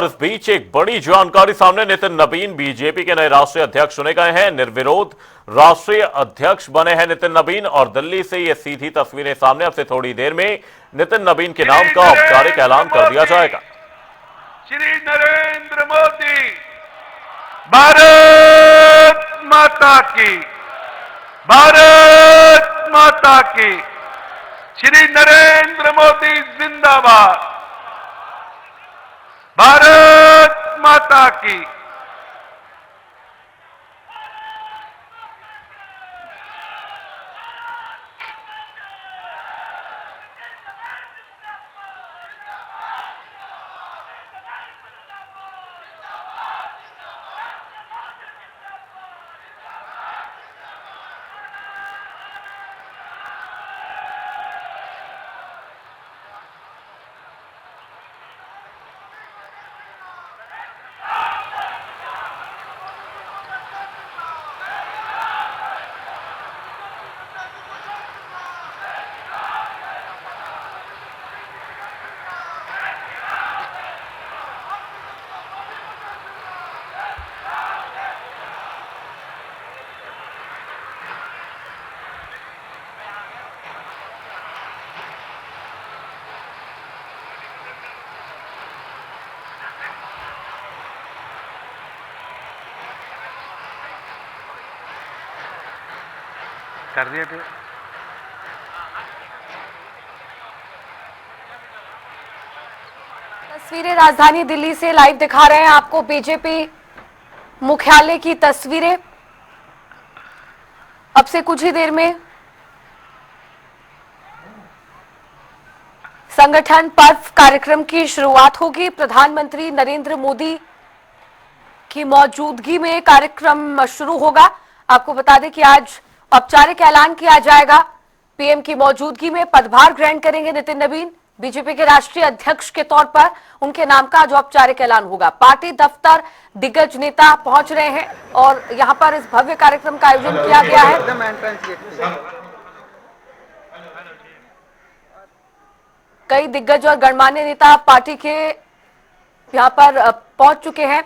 इस बीच एक बड़ी जानकारी सामने, नितिन नबीन बीजेपी के नए राष्ट्रीय अध्यक्ष चुने गए हैं। निर्विरोध राष्ट्रीय अध्यक्ष बने हैं नितिन नबीन, और दिल्ली से ये सीधी तस्वीरें सामने। अब से थोड़ी देर में नितिन नबीन के नाम का औपचारिक ऐलान कर दिया जाएगा। श्री नरेंद्र मोदी, भारत माता की, भारत माता की। श्री नरेंद्र मोदी जिंदाबाद, भारत माता की। कर दिया थे। तस्वीरें राजधानी दिल्ली से लाइव दिखा रहे हैं आपको, बीजेपी मुख्यालय की तस्वीरें। अब से कुछ ही देर में संगठन पर्व कार्यक्रम की शुरुआत होगी। प्रधानमंत्री नरेंद्र मोदी की मौजूदगी में कार्यक्रम शुरू होगा। आपको बता दें कि आज औपचारिक ऐलान किया जाएगा। पीएम की मौजूदगी में पदभार ग्रहण करेंगे नितिन नबीन। बीजेपी के राष्ट्रीय अध्यक्ष के तौर पर उनके नाम का आज औपचारिक ऐलान होगा। पार्टी दफ्तर दिग्गज नेता पहुंच रहे हैं और यहां पर इस भव्य कार्यक्रम का आयोजन किया गया है। कई दिग्गज और गणमान्य नेता पार्टी के यहां पर पहुंच चुके हैं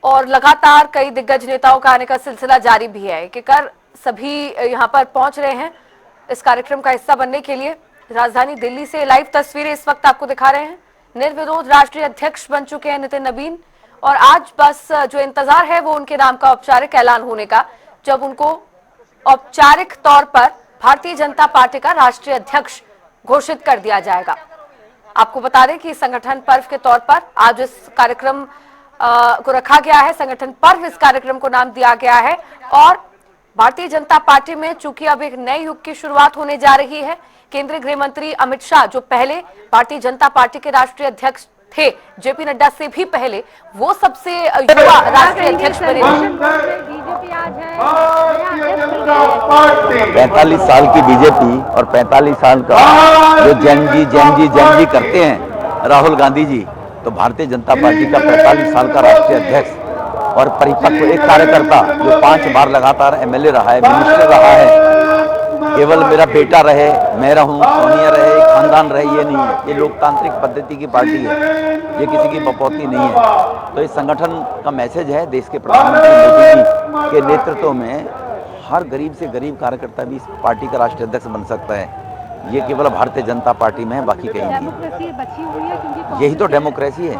और लगातार कई दिग्गज नेताओं का आने का सिलसिला जारी भी है। कि कर सभी यहां पर पहुंच रहे हैं इस कार्यक्रम का हिस्सा बनने के लिए। राजधानी दिल्ली से लाइव तस्वीरें इस वक्त आपको दिखा रहे हैं। निर्विरोध राष्ट्रीय अध्यक्ष बन चुके हैं नितिन नबीन, और आज बस जो इंतजार है वो उनके नाम का औपचारिक ऐलान होने का, जब उनको औपचारिक तौर पर भारतीय जनता पार्टी का राष्ट्रीय अध्यक्ष घोषित कर दिया जाएगा। आपको बता दें कि संगठन पर्व के तौर पर आज इस कार्यक्रम को रखा गया है। संगठन पर्व इस कार्यक्रम को नाम दिया गया है। और भारतीय जनता पार्टी में चूंकि अब एक नए युग की शुरुआत होने जा रही है, केंद्रीय गृह मंत्री अमित शाह जो पहले भारतीय जनता पार्टी के राष्ट्रीय अध्यक्ष थे, जेपी नड्डा से भी पहले, वो सबसे युवा राष्ट्रीय अध्यक्ष बने। 45 साल की बीजेपी और 45 साल का जो जैन जी करते हैं राहुल गांधी जी, तो भारतीय जनता पार्टी का 45 साल का राष्ट्रीय अध्यक्ष और परिपक्व एक कार्यकर्ता जो 5 बार लगातार एमएलए रहा है, मिनिस्टर रहा है, केवल मेरा बेटा रहे, मैं रहूं, सोनिया रहे, खानदान रहे, ये नहीं है। ये लोकतांत्रिक पद्धति की पार्टी है, ये किसी की बपौती नहीं है। तो इस संगठन का मैसेज है देश के प्रधानमंत्री मोदी जी के नेतृत्व में हर गरीब से गरीब कार्यकर्ता भी इस पार्टी का राष्ट्रीय अध्यक्ष बन सकता है। ये केवल भारतीय जनता पार्टी में है, बाकी कहीं नहीं। यही तो डेमोक्रेसी है,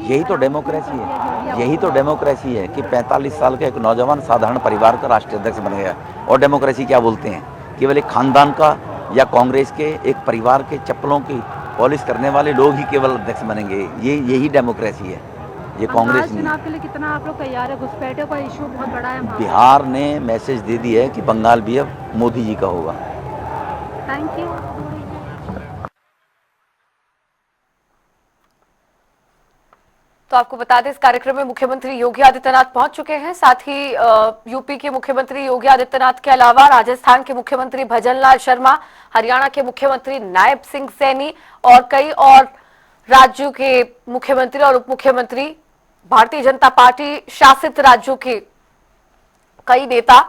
यही तो डेमोक्रेसी है, यही तो डेमोक्रेसी है कि 45 साल का एक नौजवान साधारण परिवार का राष्ट्रीय अध्यक्ष बन गया। और डेमोक्रेसी क्या बोलते हैं? केवल एक खानदान का या कांग्रेस के एक परिवार के चप्पलों की पॉलिश करने वाले लोग ही केवल अध्यक्ष बनेंगे। यही डेमोक्रेसी है, ये कांग्रेस नहीं। चुनाव के लिए कितना आप लोग तैयार है? घुसपैठियों का इशू बहुत बड़ा है। बिहार ने मैसेज दे दिया है कि बंगाल भी अब मोदी जी का होगा। Thank you. तो आपको बता दें इस कार्यक्रम में मुख्यमंत्री योगी आदित्यनाथ पहुंच चुके हैं। साथ ही यूपी के मुख्यमंत्री योगी आदित्यनाथ के अलावा राजस्थान के मुख्यमंत्री भजनलाल शर्मा, हरियाणा के मुख्यमंत्री नायब सिंह सैनी और कई और राज्यों के मुख्यमंत्री और उप मुख्यमंत्री, भारतीय जनता पार्टी शासित राज्यों के कई नेता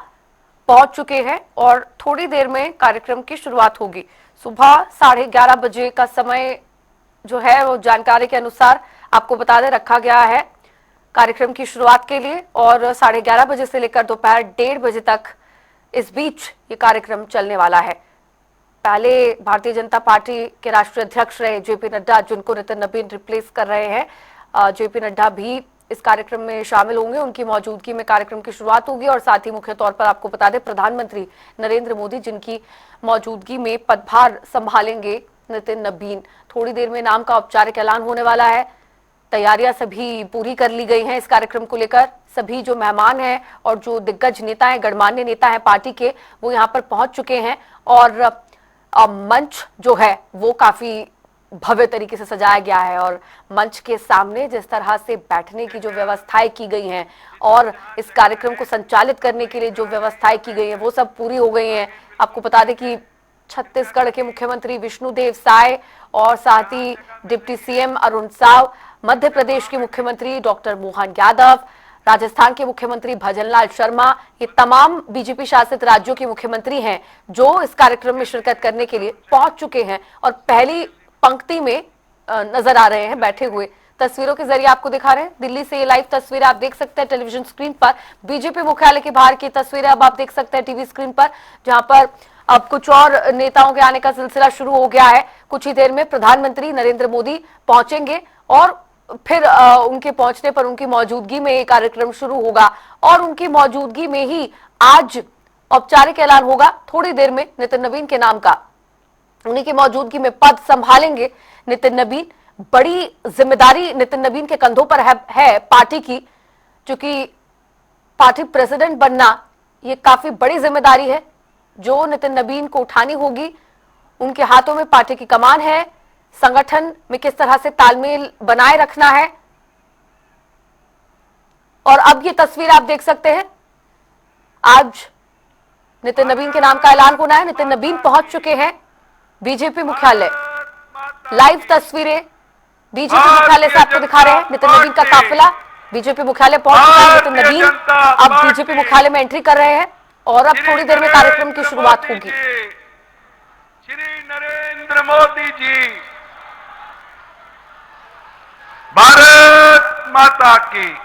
पहुंच चुके हैं और थोड़ी देर में कार्यक्रम की शुरुआत होगी। सुबह 11:30 बजे का समय जो है वो जानकारी के अनुसार आपको बता दें रखा गया है कार्यक्रम की शुरुआत के लिए, और 11:30 बजे से लेकर दोपहर 1:30 बजे तक इस बीच ये कार्यक्रम चलने वाला है। पहले भारतीय जनता पार्टी के राष्ट्रीय अध्यक्ष रहे जेपी नड्डा, जिनको नितिन नबीन रिप्लेस कर रहे हैं, जेपी नड्डा भी इस कार्यक्रम में शामिल होंगे। उनकी मौजूदगी में कार्यक्रम की शुरुआत होगी और साथ ही मुख्य तौर पर आपको बता दें प्रधानमंत्री नरेंद्र मोदी, जिनकी मौजूदगी में पदभार संभालेंगे नितिन नबीन। थोड़ी देर में नाम का औपचारिक ऐलान होने वाला है। तैयारियां सभी पूरी कर ली गई हैं इस कार्यक्रम को लेकर। सभी जो मेहमान हैं और जो दिग्गज नेता हैं, गणमान्य नेता हैं पार्टी के, वो यहाँ पर पहुंच चुके हैं और मंच जो है वो काफी भव्य तरीके से सजाया गया है और मंच के सामने जिस तरह से बैठने की जो व्यवस्थाएं की गई हैं और इस कार्यक्रम को संचालित करने के लिए जो व्यवस्थाएं की गई हैं वो सब पूरी हो गई हैं। आपको बता दें कि छत्तीसगढ़ के मुख्यमंत्री विष्णुदेव साय और साथ ही डिप्टी सीएम अरुण साव, मध्य प्रदेश के मुख्यमंत्री डॉक्टर मोहन यादव, राजस्थान के मुख्यमंत्री भजनलाल शर्मा, ये तमाम बीजेपी शासित राज्यों के मुख्यमंत्री हैं जो इस कार्यक्रम में शिरकत करने के लिए पहुंच चुके हैं और पहली पंक्ति में नजर आ रहे हैं बैठे हुए। तस्वीरों के जरिए आपको दिखा रहे हैं दिल्ली से ये लाइव तस्वीर आप देख सकते हैं टेलीविजन स्क्रीन पर। बीजेपी मुख्यालय के बाहर की तस्वीरें अब आप देख सकते हैं टीवी स्क्रीन पर, जहां पर अब कुछ और नेताओं के आने का सिलसिला शुरू हो गया है। कुछ ही देर में प्रधानमंत्री नरेंद्र मोदी पहुंचेंगे और फिर उनके पहुंचने पर उनकी मौजूदगी में ये कार्यक्रम शुरू होगा और उनकी मौजूदगी में ही आज औपचारिक ऐलान होगा थोड़ी देर में नितिन नबीन के नाम का। उन्हीं की मौजूदगी में पद संभालेंगे नितिन नबीन। बड़ी जिम्मेदारी नितिन नबीन के कंधों पर है पार्टी की, क्योंकि पार्टी प्रेसिडेंट बनना ये काफी बड़ी जिम्मेदारी है जो नितिन नबीन को उठानी होगी। उनके हाथों में पार्टी की कमान है, संगठन में किस तरह से तालमेल बनाए रखना है। और अब ये तस्वीर आप देख सकते हैं, आज नितिन नबीन के नाम का ऐलान होना है। नितिन नबीन पहुंच चुके हैं बीजेपी मुख्यालय। लाइव तस्वीरें बीजेपी मुख्यालय से आपको दिखा रहे हैं। नितिन नबीन का काफिला बीजेपी मुख्यालय पहुंच चुका है। नितिन नबीन अब बीजेपी मुख्यालय में एंट्री कर रहे हैं और अब थोड़ी देर में कार्यक्रम की शुरुआत होगी। श्री नरेंद्र मोदी जी, भारत माता की।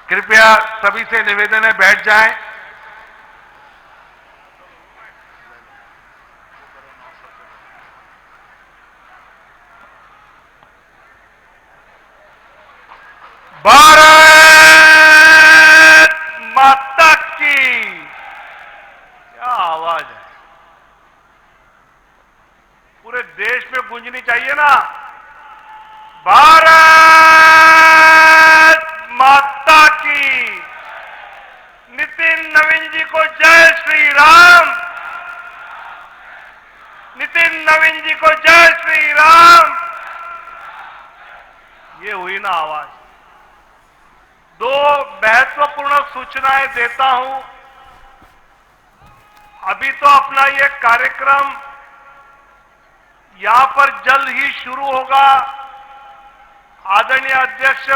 कृपया सभी से निवेदन है बैठ जाएं। भारत माता की। क्या आवाज है, पूरे देश में गूंजनी चाहिए ना। भारत माता की। नितिन नवीन जी को जय श्री राम। नितिन नवीन जी को जय श्री राम। ये हुई ना आवाज। दो महत्वपूर्ण सूचनाएं देता हूं। अभी तो अपना ये कार्यक्रम यहां पर जल्द ही शुरू होगा। आदरणीय अध्यक्ष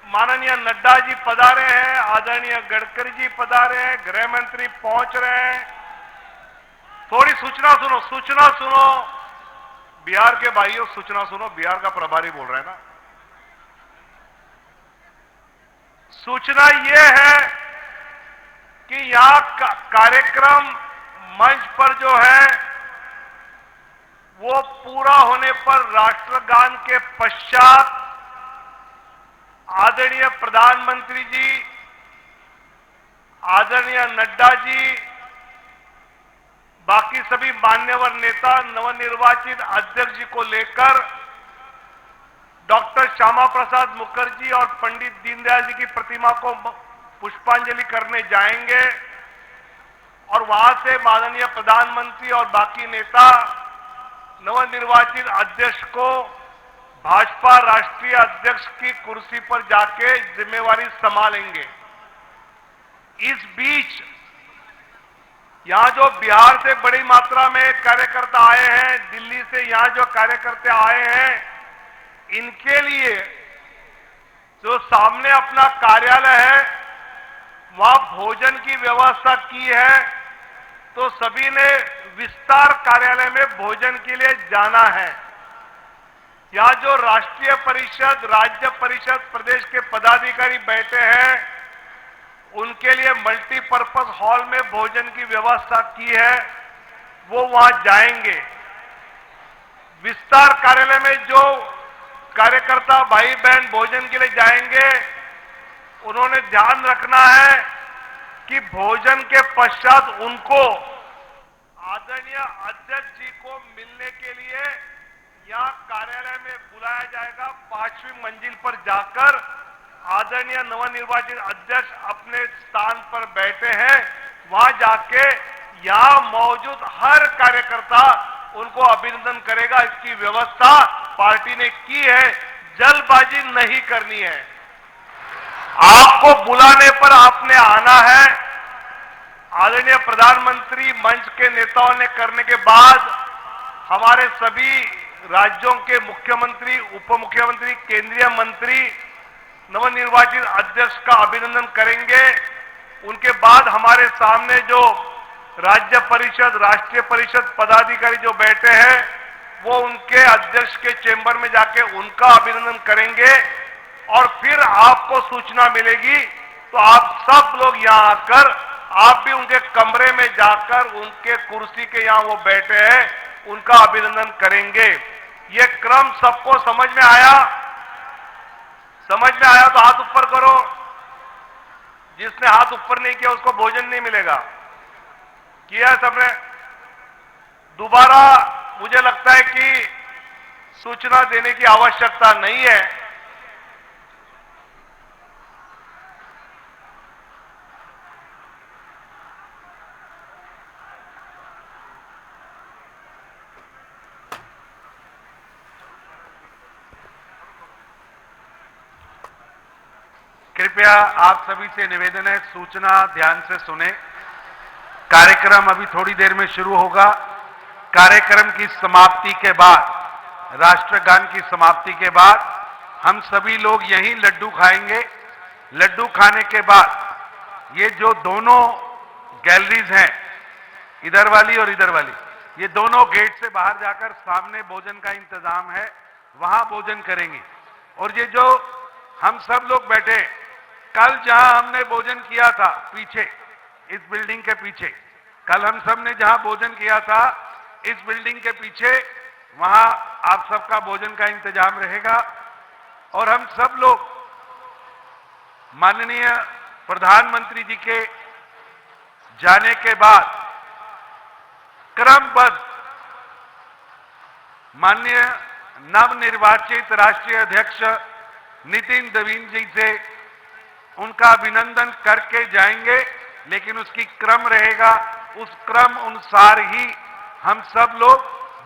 माननीय नड्डा जी पधारे हैं, आदरणीय गडकरी जी पधारे हैं, गृह मंत्री पहुंच रहे हैं। थोड़ी सूचना सुनो बिहार के भाइयों, सूचना सुनो। बिहार का प्रभारी बोल रहे हैं ना। सूचना यह है कि यहां कार्यक्रम मंच पर जो है वो पूरा होने पर राष्ट्रगान के पश्चात आदरणीय प्रधानमंत्री जी, आदरणीय नड्डा जी, बाकी सभी मान्यवर नेता, नवनिर्वाचित अध्यक्ष जी को लेकर डॉक्टर श्यामा प्रसाद मुखर्जी और पंडित दीनदयाल जी की प्रतिमा को पुष्पांजलि करने जाएंगे और वहां से माननीय प्रधानमंत्री और बाकी नेता नवनिर्वाचित अध्यक्ष को भाजपा राष्ट्रीय अध्यक्ष की कुर्सी पर जाके जिम्मेवारी संभालेंगे। इस बीच यहां जो बिहार से बड़ी मात्रा में कार्यकर्ता आए हैं, दिल्ली से यहां जो कार्यकर्ता आए हैं, इनके लिए जो सामने अपना कार्यालय है वहां भोजन की व्यवस्था की है, तो सभी ने विस्तार कार्यालय में भोजन के लिए जाना है। यहाँ जो राष्ट्रीय परिषद, राज्य परिषद, प्रदेश के पदाधिकारी बैठे हैं, उनके लिए मल्टीपर्पज हॉल में भोजन की व्यवस्था की है, वो वहां जाएंगे। विस्तार कार्यालय में जो कार्यकर्ता भाई बहन भोजन के लिए जाएंगे, उन्होंने ध्यान रखना है कि भोजन के पश्चात उनको आदरणीय अध्यक्ष जी को मिलने के लिए यहां कार्यालय में बुलाया जाएगा। 5वीं मंजिल पर जाकर आदरणीय नवनिर्वाचित अध्यक्ष अपने स्थान पर बैठे हैं, वहां जाके यहां मौजूद हर कार्यकर्ता उनको अभिनंदन करेगा। इसकी व्यवस्था पार्टी ने की है, जल्दबाजी नहीं करनी है। आपको बुलाने पर आपने आना है। आदरणीय प्रधानमंत्री मंच के नेताओं ने करने के बाद हमारे सभी राज्यों के मुख्यमंत्री, उप मुख्यमंत्री, केंद्रीय मंत्री नवनिर्वाचित अध्यक्ष का अभिनंदन करेंगे। उनके बाद हमारे सामने जो राज्य परिषद, राष्ट्रीय परिषद पदाधिकारी जो बैठे हैं, वो उनके अध्यक्ष के चेंबर में जाके उनका अभिनंदन करेंगे और फिर आपको सूचना मिलेगी तो आप सब लोग यहां आकर, आप भी उनके कमरे में जाकर उनके कुर्सी के यहां वो बैठे हैं, उनका अभिनंदन करेंगे। ये क्रम सबको समझ में आया? समझ में आया तो हाथ ऊपर करो। जिसने हाथ ऊपर नहीं किया उसको भोजन नहीं मिलेगा। किया सबने? दोबारा मुझे लगता है कि सूचना देने की आवश्यकता नहीं है। कृपया आप सभी से निवेदन है, सूचना ध्यान से सुने। कार्यक्रम अभी थोड़ी देर में शुरू होगा। कार्यक्रम की समाप्ति के बाद, राष्ट्रगान की समाप्ति के बाद हम सभी लोग यहीं लड्डू खाएंगे। लड्डू खाने के बाद ये जो दोनों गैलरीज हैं, इधर वाली और इधर वाली, ये दोनों गेट से बाहर जाकर सामने भोजन का इंतजाम है, वहां भोजन करेंगे। और ये जो हम सब लोग बैठे, कल जहां हमने भोजन किया था पीछे, इस बिल्डिंग के पीछे, कल हम सब ने जहां भोजन किया था इस बिल्डिंग के पीछे, वहां आप सबका भोजन का इंतजाम रहेगा। और हम सब लोग माननीय प्रधानमंत्री जी के जाने के बाद क्रमबद्ध माननीय नवनिर्वाचित राष्ट्रीय अध्यक्ष नितिन नवीन जी से उनका अभिनंदन करके जाएंगे, लेकिन उसकी क्रम रहेगा। उस क्रम अनुसार ही हम सब लोग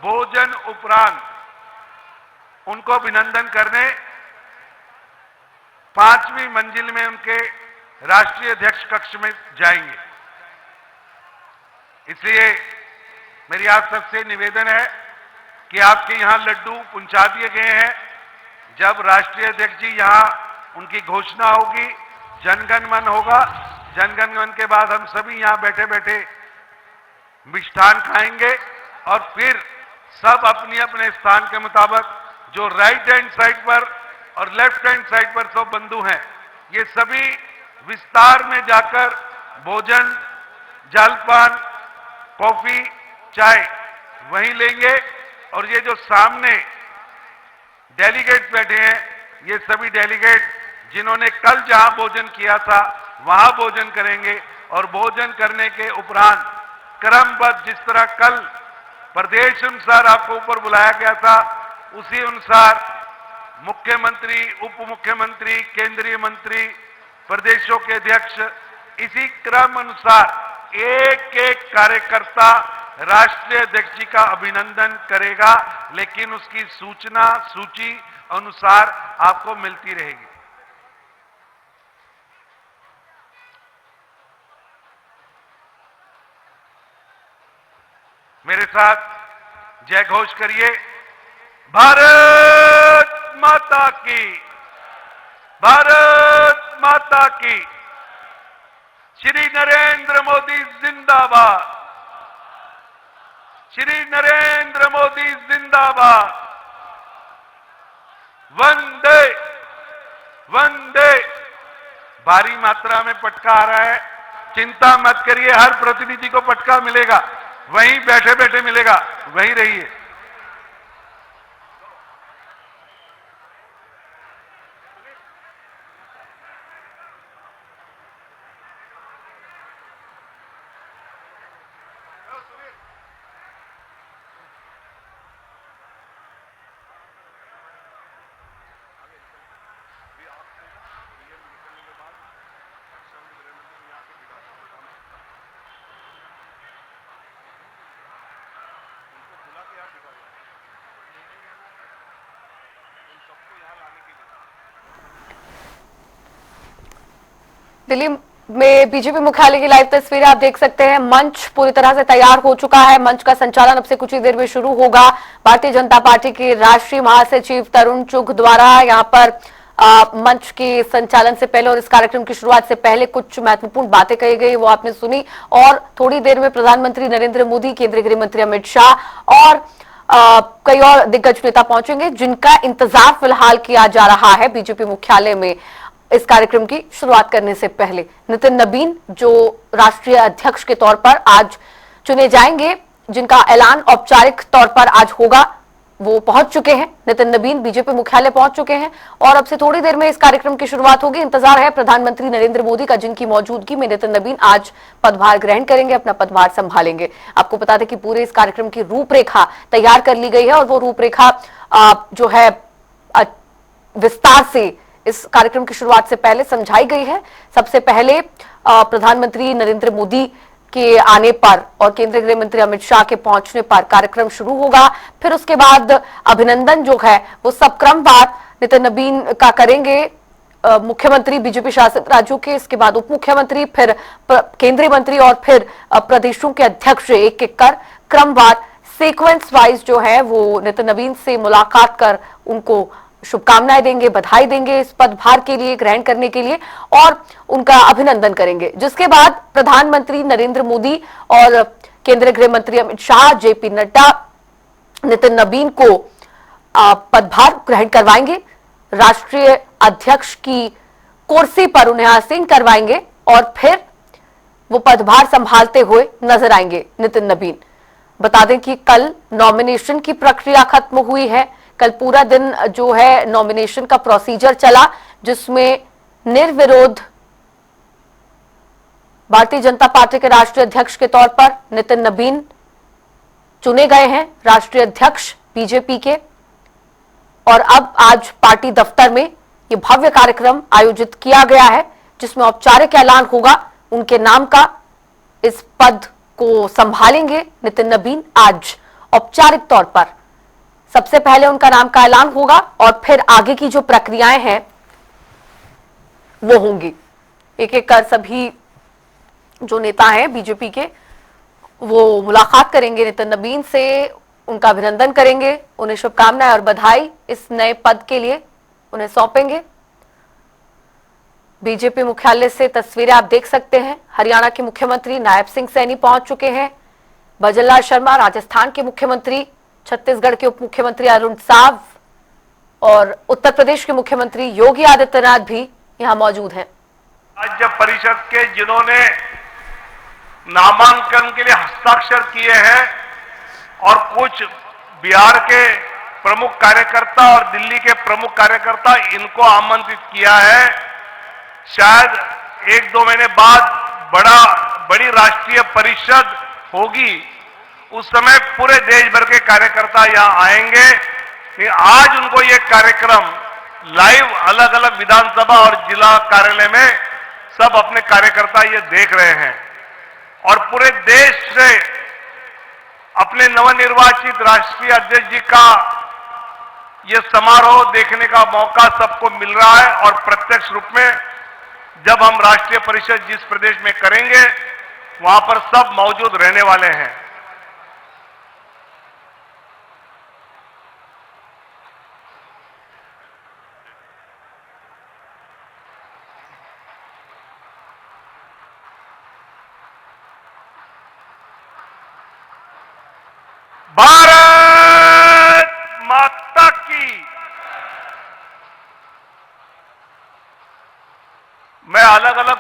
भोजन उपरांत उनको अभिनंदन करने 5वीं मंजिल में उनके राष्ट्रीय अध्यक्ष कक्ष में जाएंगे। इसलिए मेरी आप सबसे निवेदन है कि आपके यहां लड्डू पहुंचा दिए गए हैं। जब राष्ट्रीय अध्यक्ष जी यहां उनकी घोषणा होगी, जनगण मन होगा, जनगण मन के बाद हम सभी यहां बैठे बैठे मिष्ठान खाएंगे और फिर सब अपने अपने स्थान के मुताबिक जो राइट हैंड साइड पर और लेफ्ट हैंड साइड पर सब बंधु हैं, ये सभी विस्तार में जाकर भोजन, जलपान, कॉफी, चाय वहीं लेंगे। और ये जो सामने डेलीगेट बैठे हैं, ये सभी डेलीगेट जिन्होंने कल जहां भोजन किया था वहां भोजन करेंगे। और भोजन करने के उपरांत क्रमबद्ध जिस तरह कल प्रदेश अनुसार आपको ऊपर बुलाया गया था, उसी अनुसार मुख्यमंत्री, उप मुख्यमंत्री, केंद्रीय मंत्री, प्रदेशों के अध्यक्ष, इसी क्रम अनुसार एक एक कार्यकर्ता राष्ट्रीय अध्यक्ष जी का अभिनंदन करेगा, लेकिन उसकी सूचना सूची अनुसार आपको मिलती रहेगी। मेरे साथ जय घोष करिए, भारत माता की, भारत माता की। श्री नरेंद्र मोदी जिंदाबाद। श्री नरेंद्र मोदी जिंदाबाद। वंदे वंदे। भारी मात्रा में पटका आ रहा है, चिंता मत करिए, हर प्रतिनिधि को पटका मिलेगा, वहीं बैठे बैठे मिलेगा, वहीं रहिए। दिल्ली में बीजेपी मुख्यालय की लाइव तस्वीरें आप देख सकते हैं। मंच पूरी तरह से तैयार हो चुका है। मंच का संचालन अब से कुछ ही देर में शुरू होगा। भारतीय जनता पार्टी के राष्ट्रीय महासचिव तरुण चुघ द्वारा यहां पर मंच के संचालन से पहले और इस कार्यक्रम की शुरुआत से पहले कुछ महत्वपूर्ण बातें कही गई, वो आपने सुनी। और थोड़ी देर में प्रधानमंत्री नरेंद्र मोदी, केंद्रीय गृह मंत्री अमित शाह और कई और दिग्गज नेता पहुंचेंगे, जिनका इंतजार फिलहाल किया जा रहा है बीजेपी मुख्यालय में। इस कार्यक्रम की शुरुआत करने से पहले नितिन नबीन, जो राष्ट्रीय अध्यक्ष के तौर पर आज चुने जाएंगे, जिनका ऐलान औपचारिक तौर पर आज होगा, वो पहुंच चुके हैं। नितिन नबीन बीजेपी मुख्यालय पहुंच चुके हैं और अब से थोड़ी देर में इस कार्यक्रम की शुरुआत होगी। इंतजार है प्रधानमंत्री नरेंद्र मोदी का, जिनकी मौजूदगी में नितिन नबीन आज पदभार ग्रहण करेंगे, अपना पदभार संभालेंगे। आपको बता दें कि पूरे इस कार्यक्रम की रूपरेखा तैयार कर ली गई है और वो रूपरेखा जो है विस्तार से इस कार्यक्रम की शुरुआत से पहले समझाई गई है। सबसे पहले प्रधानमंत्री नरेंद्र मोदी के आने पर और केंद्रीय गृह मंत्री अमित शाह के पहुंचने पर कार्यक्रम शुरू होगा। फिर उसके बाद अभिनंदन जो है वो सब क्रमवार नितिन नबीन का करेंगे मुख्यमंत्री बीजेपी शासित राज्यों के, इसके बाद उप मुख्यमंत्री, फिर केंद्रीय मंत्री और फिर प्रदेशों के अध्यक्ष एक एक कर क्रमवार सीक्वेंस वाइज जो है वो नितिन नबीन से मुलाकात कर उनको शुभकामनाएं देंगे, बधाई देंगे इस पदभार के लिए, ग्रहण करने के लिए, और उनका अभिनंदन करेंगे। जिसके बाद प्रधानमंत्री नरेंद्र मोदी और केंद्रीय गृह मंत्री अमित शाह, जेपी नड्डा नितिन नबीन को पदभार ग्रहण करवाएंगे, राष्ट्रीय अध्यक्ष की कुर्सी पर उन्हें आसीन करवाएंगे और फिर वो पदभार संभालते हुए नजर आएंगे नितिन नबीन। बता दें कि कल नॉमिनेशन की प्रक्रिया खत्म हुई है। कल पूरा दिन जो है नॉमिनेशन का प्रोसीजर चला, जिसमें निर्विरोध भारतीय जनता पार्टी के राष्ट्रीय अध्यक्ष के तौर पर नितिन नबीन चुने गए हैं, राष्ट्रीय अध्यक्ष बीजेपी के। और अब आज पार्टी दफ्तर में ये भव्य कार्यक्रम आयोजित किया गया है, जिसमें औपचारिक ऐलान होगा उनके नाम का। इस पद को संभालेंगे नितिन नबीन आज औपचारिक तौर पर। सबसे पहले उनका नाम का ऐलान होगा और फिर आगे की जो प्रक्रियाएं हैं वो होंगी। एक एक कर सभी जो नेता हैं बीजेपी के वो मुलाकात करेंगे नितिन नबीन से, उनका अभिनंदन करेंगे, उन्हें शुभकामनाएं और बधाई इस नए पद के लिए उन्हें सौंपेंगे। बीजेपी मुख्यालय से तस्वीरें आप देख सकते हैं। हरियाणा के मुख्यमंत्री नायब सिंह सैनी पहुंच चुके हैं। भजनलाल शर्मा राजस्थान के मुख्यमंत्री, छत्तीसगढ़ के उप मुख्यमंत्री अरुण साव और उत्तर प्रदेश के मुख्यमंत्री योगी आदित्यनाथ भी यहां मौजूद हैं। राज्य परिषद के जिन्होंने नामांकन के लिए हस्ताक्षर किए हैं और कुछ बिहार के प्रमुख कार्यकर्ता और दिल्ली के प्रमुख कार्यकर्ता, इनको आमंत्रित किया है। शायद एक दो महीने बाद बड़ी राष्ट्रीय परिषद होगी, उस समय पूरे देश भर के कार्यकर्ता यहां आएंगे। आज उनको ये कार्यक्रम लाइव अलग अलग विधानसभा और जिला कार्यालय में सब अपने कार्यकर्ता ये देख रहे हैं और पूरे देश से अपने नवनिर्वाचित राष्ट्रीय अध्यक्ष जी का ये समारोह देखने का मौका सबको मिल रहा है। और प्रत्यक्ष रूप में जब हम राष्ट्रीय परिषद जिस प्रदेश में करेंगे वहां पर सब मौजूद रहने वाले हैं।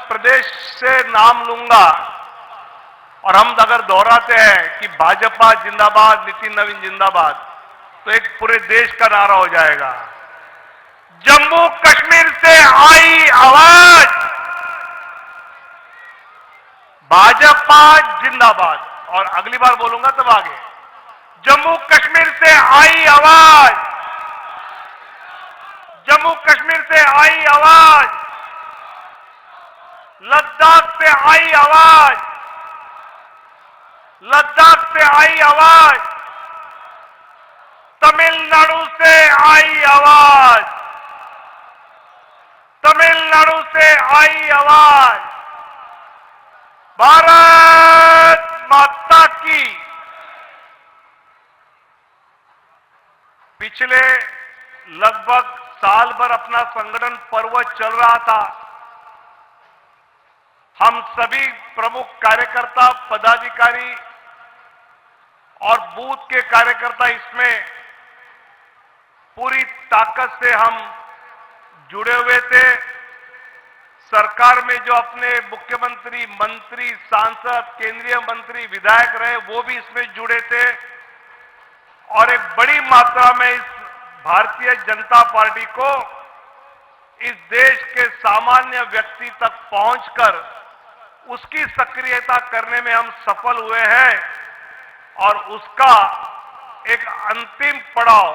प्रदेश से नाम लूंगा और हम अगर दोहराते हैं कि भाजपा जिंदाबाद, नितिन नवीन जिंदाबाद, तो एक पूरे देश का नारा हो जाएगा। जम्मू कश्मीर से आई आवाज, भाजपा जिंदाबाद। और अगली बार बोलूंगा तब आगे, जम्मू कश्मीर से आई आवाज, जम्मू कश्मीर से आई आवाज, लद्दाख से आई आवाज, लद्दाख से आई आवाज, तमिलनाडु से आई आवाज, तमिलनाडु से आई आवाज। भारत माता की। पिछले लगभग साल भर अपना संगठन पर्व चल रहा था। हम सभी प्रमुख कार्यकर्ता, पदाधिकारी और बूथ के कार्यकर्ता इसमें पूरी ताकत से हम जुड़े हुए थे। सरकार में जो अपने मुख्यमंत्री, मंत्री, सांसद, केंद्रीय मंत्री, विधायक रहे, वो भी इसमें जुड़े थे और एक बड़ी मात्रा में इस भारतीय जनता पार्टी को इस देश के सामान्य व्यक्ति तक पहुंचकर उसकी सक्रियता करने में हम सफल हुए हैं और उसका एक अंतिम पड़ाव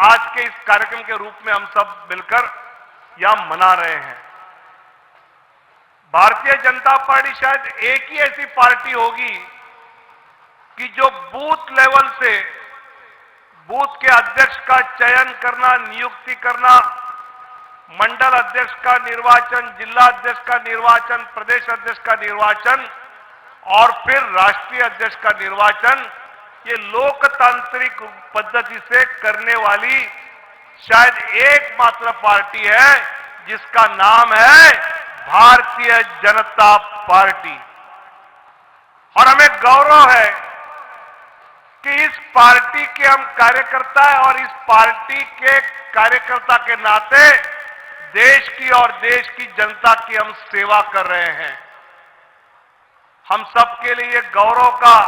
आज के इस कार्यक्रम के रूप में हम सब मिलकर यहां मना रहे हैं। भारतीय जनता पार्टी शायद एक ही ऐसी पार्टी होगी कि जो बूथ लेवल से बूथ के अध्यक्ष का चयन करना, नियुक्ति करना, मंडल अध्यक्ष का निर्वाचन, जिला अध्यक्ष का निर्वाचन, प्रदेश अध्यक्ष का निर्वाचन और फिर राष्ट्रीय अध्यक्ष का निर्वाचन, ये लोकतांत्रिक पद्धति से करने वाली शायद एकमात्र पार्टी है जिसका नाम है भारतीय जनता पार्टी। और हमें गौरव है कि इस पार्टी के हम कार्यकर्ता हैं और इस पार्टी के कार्यकर्ता के नाते देश की और देश की जनता की हम सेवा कर रहे हैं। हम सबके लिए गौरव का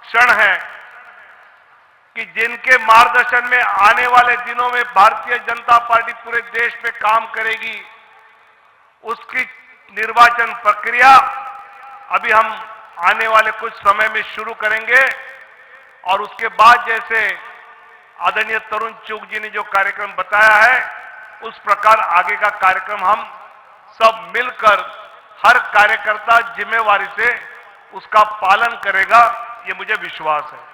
क्षण है कि जिनके मार्गदर्शन में आने वाले दिनों में भारतीय जनता पार्टी पूरे देश में काम करेगी, उसकी निर्वाचन प्रक्रिया अभी हम आने वाले कुछ समय में शुरू करेंगे और उसके बाद जैसे आदरणीय तरुण चुग जी ने जो कार्यक्रम बताया है, उस प्रकार आगे का कार्यक्रम हम सब मिलकर हर कार्यकर्ता जिम्मेवारी से उसका पालन करेगा, ये मुझे विश्वास है।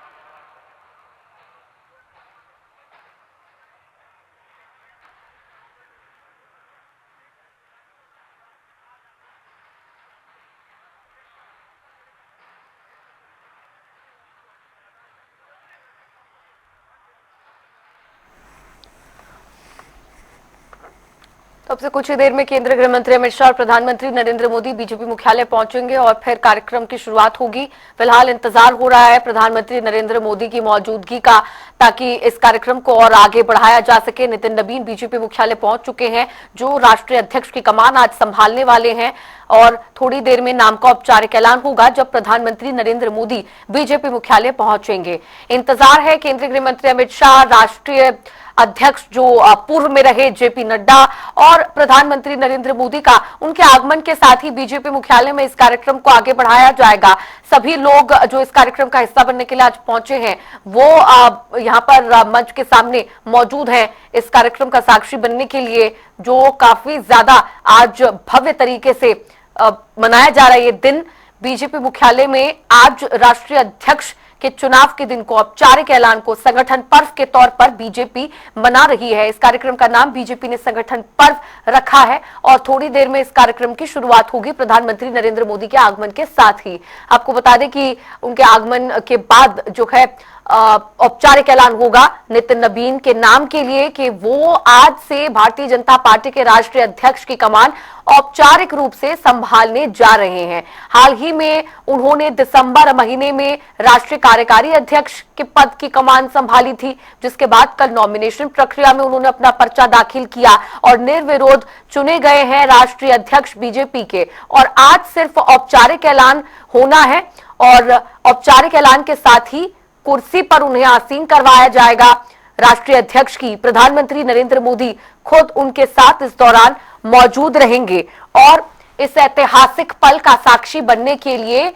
अब से कुछ ही देर में केंद्रीय गृह मंत्री अमित शाह और प्रधानमंत्री नरेंद्र मोदी बीजेपी मुख्यालय पहुंचेंगे और फिर कार्यक्रम की शुरुआत होगी। फिलहाल इंतजार हो रहा है प्रधानमंत्री नरेंद्र मोदी की मौजूदगी का, ताकि इस कार्यक्रम को और आगे बढ़ाया जा सके। नितिन नवीन बीजेपी मुख्यालय पहुंच चुके हैं, जो राष्ट्रीय अध्यक्ष की कमान आज संभालने वाले हैं और थोड़ी देर में नाम का औपचारिक ऐलान होगा जब प्रधानमंत्री नरेंद्र मोदी बीजेपी मुख्यालय पहुंचेंगे। इंतजार है केंद्रीय गृह मंत्री अमित शाह, राष्ट्रीय अध्यक्ष जो पूर्व में रहे जेपी नड्डा और प्रधानमंत्री नरेंद्र मोदी का, उनके आगमन के साथ ही बीजेपी मुख्यालय में इस कार्यक्रम को आगे बढ़ाया जाएगा। सभी लोग जो इस कार्यक्रम का हिस्सा बनने के लिए आज पहुंचे हैं, वो यहां पर मंच के सामने मौजूद हैं इस कार्यक्रम का साक्षी बनने के लिए, जो काफी ज्यादा आज भव्य तरीके से मनाया जा रहा है। ये दिन बीजेपी मुख्यालय में आज राष्ट्रीय अध्यक्ष के चुनाव के दिन को, औपचारिक ऐलान को संगठन पर्व के तौर पर बीजेपी मना रही है। इस कार्यक्रम का नाम बीजेपी ने संगठन पर्व रखा है और थोड़ी देर में इस कार्यक्रम की शुरुआत होगी प्रधानमंत्री नरेंद्र मोदी के आगमन के साथ ही। आपको बता दें कि उनके आगमन के बाद जो है औपचारिक ऐलान होगा नितिन नबीन के नाम के लिए कि वो आज से भारतीय जनता पार्टी के राष्ट्रीय अध्यक्ष की कमान औपचारिक रूप से संभालने जा रहे हैं। हाल ही में उन्होंने दिसंबर महीने में राष्ट्रीय कार्यकारी अध्यक्ष के पद की कमान संभाली थी, जिसके बाद कल नॉमिनेशन प्रक्रिया में उन्होंने अपना पर्चा दाखिल किया और निर्विरोध चुने गए हैं राष्ट्रीय अध्यक्ष बीजेपी के। और आज सिर्फ औपचारिक ऐलान होना है और औपचारिक ऐलान के साथ ही कुर्सी पर उन्हें आसीन करवाया जाएगा राष्ट्रीय अध्यक्ष की। प्रधानमंत्री नरेंद्र मोदी खुद उनके साथ इस दौरान मौजूद रहेंगे और इस ऐतिहासिक पल का साक्षी बनने के लिए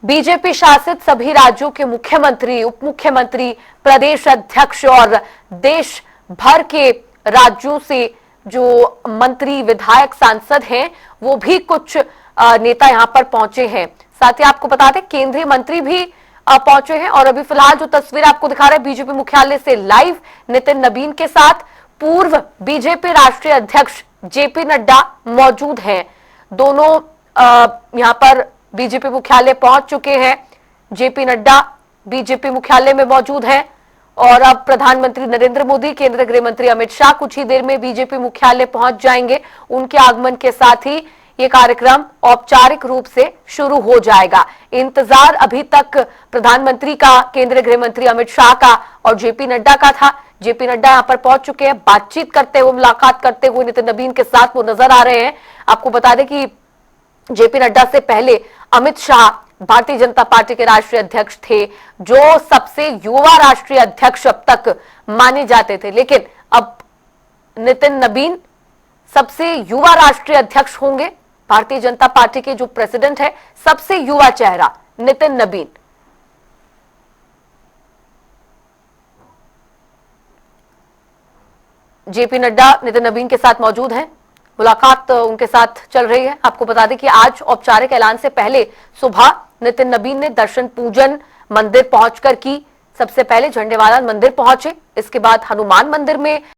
बीजेपी शासित सभी राज्यों के मुख्यमंत्री, उप मुख्यमंत्री, प्रदेश अध्यक्ष और देश भर के राज्यों से जो मंत्री, विधायक, सांसद हैं, वो भी कुछ नेता यहां पर पहुंचे हैं। साथ ही आपको बता दें केंद्रीय मंत्री भी पहुंचे हैं। और अभी फिलहाल जो तस्वीर आपको दिखा रहे हैं बीजेपी मुख्यालय से लाइव, नितिन नबीन के साथ पूर्व बीजेपी राष्ट्रीय अध्यक्ष जेपी नड्डा मौजूद हैं। दोनों यहां पर बीजेपी मुख्यालय पहुंच चुके हैं। जेपी नड्डा बीजेपी मुख्यालय में मौजूद हैं और अब प्रधानमंत्री नरेंद्र मोदी, केंद्रीय गृह मंत्री अमित शाह कुछ ही देर में बीजेपी मुख्यालय पहुंच जाएंगे। उनके आगमन के साथ ही ये कार्यक्रम औपचारिक रूप से शुरू हो जाएगा। इंतजार अभी तक प्रधानमंत्री का, केंद्रीय गृह मंत्री अमित शाह का और जेपी नड्डा का था। जेपी नड्डा यहां पर पहुंच चुके हैं, बातचीत करते हुए, मुलाकात करते हुए नितिन नबीन के साथ वो नजर आ रहे हैं। आपको बता दें कि जेपी नड्डा से पहले अमित शाह भारतीय जनता पार्टी के राष्ट्रीय अध्यक्ष थे, जो सबसे युवा राष्ट्रीय अध्यक्ष अब तक माने जाते थे। लेकिन अब नितिन नबीन सबसे युवा राष्ट्रीय अध्यक्ष होंगे। भारतीय जनता पार्टी के जो प्रेसिडेंट है, सबसे युवा चेहरा नितिन नबीन। जेपी नड्डा नितिन नबीन के साथ मौजूद हैं, मुलाकात उनके साथ चल रही है। आपको बता दें कि आज औपचारिक ऐलान से पहले सुबह नितिन नबीन ने दर्शन पूजन मंदिर पहुंचकर की। सबसे पहले झंडेवाला मंदिर पहुंचे, इसके बाद हनुमान मंदिर में